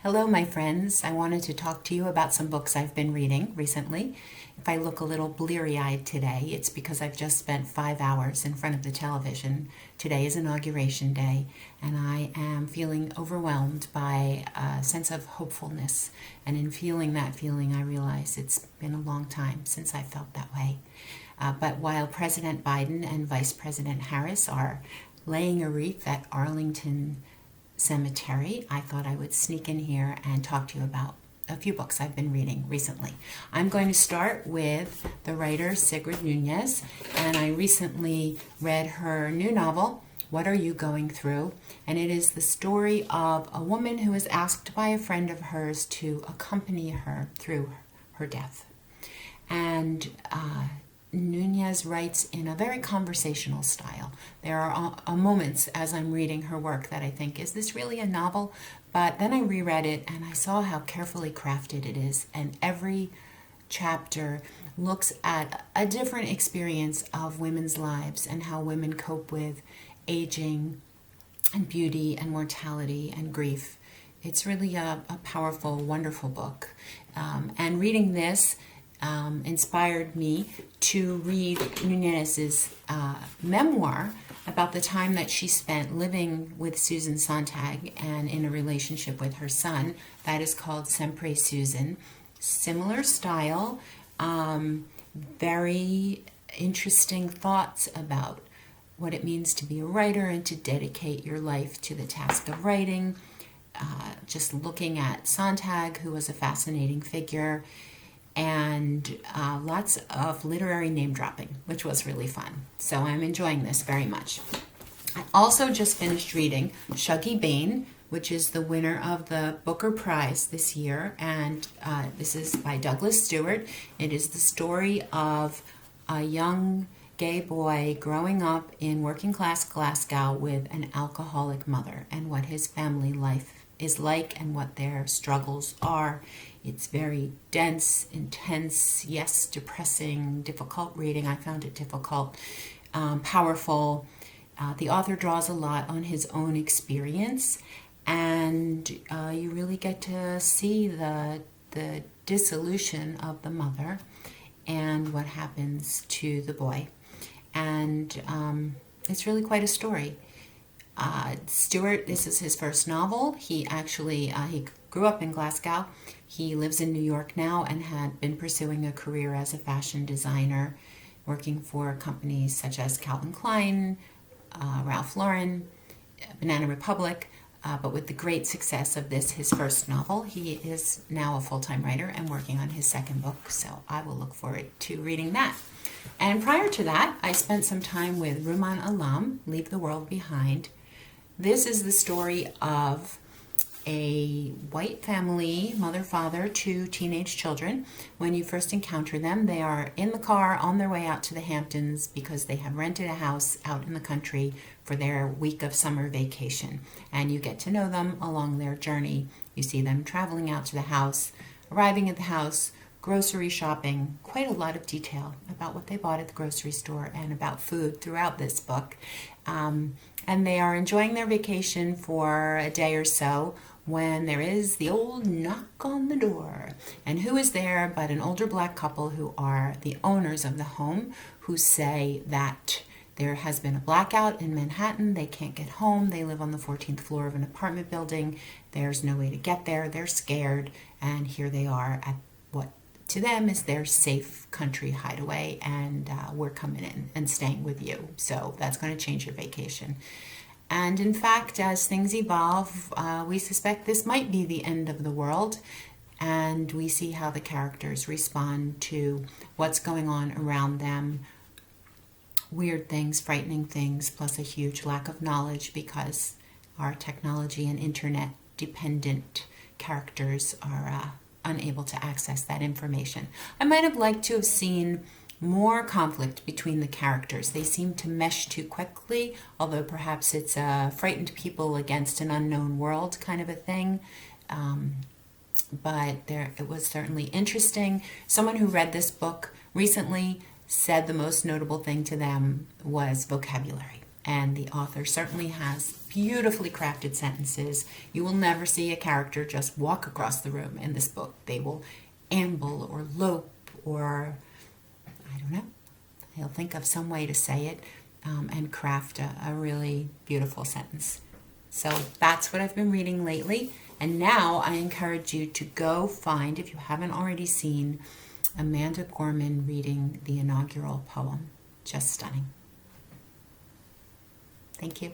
Hello, my friends. I wanted to talk to you about some books I've been reading recently. If I look a little bleary-eyed today, it's because I've just spent 5 hours in front of the television. Today is Inauguration Day, and I am feeling overwhelmed by a sense of hopefulness. And in feeling that feeling, I realize it's been a long time since I felt that way. But while President Biden and Vice President Harris are laying a wreath at Arlington Cemetery, I thought I would sneak in here and talk to you about a few books I've been reading recently. I'm going to start with the writer Sigrid Nunez, and I recently read her new novel, What Are You Going Through? And it is the story of a woman who is asked by a friend of hers to accompany her through her death. And Nunez writes in a very conversational style. There are moments as I'm reading her work that I think, is this really a novel? But then I reread it and I saw how carefully crafted it is. And every chapter looks at a different experience of women's lives and how women cope with aging and beauty and mortality and grief. It's really a powerful, wonderful book. And reading this inspired me to read Nunez's memoir about the time that she spent living with Susan Sontag and in a relationship with her son. That is called Sempre Susan. Similar style, very interesting thoughts about what it means to be a writer and to dedicate your life to the task of writing. Just looking at Sontag, who was a fascinating figure, and lots of literary name dropping, which was really fun. So I'm enjoying this very much. I also just finished reading Chuggy Bane, which is the winner of the Booker Prize this year, and this is by Douglas Stuart. It is the story of a young gay boy growing up in working class Glasgow with an alcoholic mother and what his family life is like and what their struggles are. It's very dense, intense, yes, depressing, difficult reading. I found it difficult, powerful. The author draws a lot on his own experience, and you really get to see the dissolution of the mother and what happens to the boy. And it's really quite a story. Stuart, this is his first novel. He actually, he grew up in Glasgow. He lives in New York now and had been pursuing a career as a fashion designer, working for companies such as Calvin Klein, Ralph Lauren, Banana Republic. But with the great success of this, his first novel, he is now a full-time writer and working on his second book. So I will look forward to reading that. And prior to that, I spent some time with Rumaan Alam, Leave the World Behind. This is the story of a white family, mother, father, 2 teenage children. When you first encounter them, they are in the car on their way out to the Hamptons because they have rented a house out in the country for their week of summer vacation. And you get to know them along their journey. You see them traveling out to the house, arriving at the house, grocery shopping, quite a lot of detail about what they bought at the grocery store and about food throughout this book. And they are enjoying their vacation for a day or so when there is the old knock on the door. And who is there but an older black couple who are the owners of the home, who say that there has been a blackout in Manhattan. They can't get home. They live on the 14th floor of an apartment building. There's no way to get there. They're scared. And here they are at what to them is their safe country hideaway, and we're coming in and staying with you. So that's going to change your vacation. And in fact, as things evolve, we suspect this might be the end of the world, and we see how the characters respond to what's going on around them. Weird things, frightening things, plus a huge lack of knowledge because our technology and internet dependent characters are unable to access that information. I might have liked to have seen more conflict between the characters. They seem to mesh too quickly, although perhaps it's a frightened people against an unknown world kind of a thing. But it was certainly interesting. Someone who read this book recently said the most notable thing to them was vocabulary. And the author certainly has beautifully crafted sentences. You will never see a character just walk across the room in this book. They will amble or lope or, I don't know, he'll think of some way to say it and craft a really beautiful sentence. So that's what I've been reading lately. And now I encourage you to go find, if you haven't already seen, Amanda Gorman reading the inaugural poem. Just stunning. Thank you.